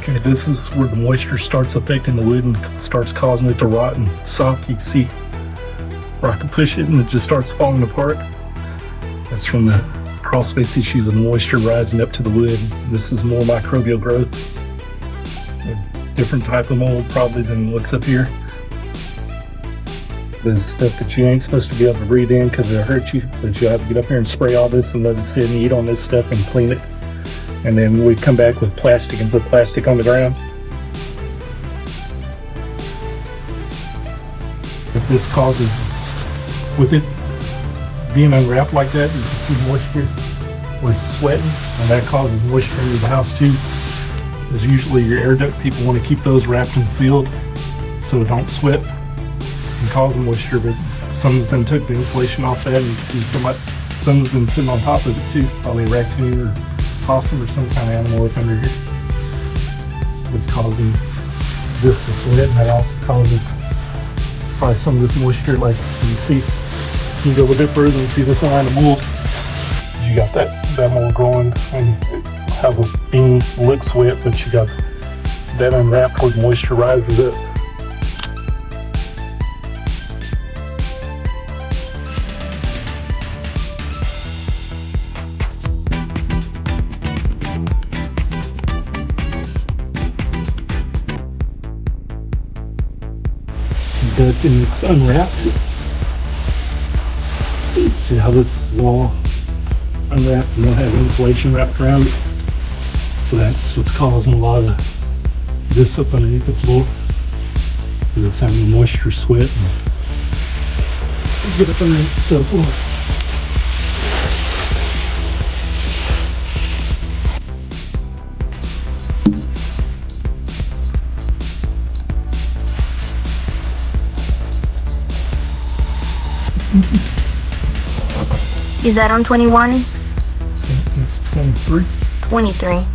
Okay, this is where the moisture starts affecting the wood and starts causing it to rot and sop. You can see where I can push it and it just starts falling apart. That's from the crawlspace issues of moisture rising up to the wood. This is more microbial growth. A different type of mold probably than what's up here. This is stuff that you ain't supposed to be able to breathe in because it'll hurt you. But you have to get up here and spray all this and let it sit and eat on this stuff and clean it. And then we come back with plastic and put plastic on the ground. If this causes, with it being unwrapped like that, you can see moisture or sweating, and that causes moisture in the house too. Because usually your air duct people want to keep those wrapped and sealed so it don't sweat and cause moisture, but someone's been took the insulation off that, and you can see someone's been sitting on top of it too, probably a raccoon or possum or some kind of animal up under here. It's causing this to sweat, and that also causes probably some of this moisture. Like you see, you can go a little bit further and see this line of mold. You got that mold growing and how the bean looks wet, but you got that unwrapped where the moisture rises up. That and it's unwrapped. See how this is all unwrapped and don't have insulation wrapped around it. So that's what's causing a lot of this up underneath the floor, because it's having moisture sweat and get up underneath the floor. Is that on 21? It's 23. 23.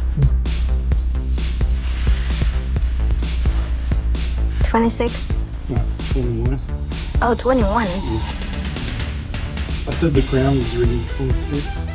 26? That's 21. Oh, 21. I said the ground was reading 26.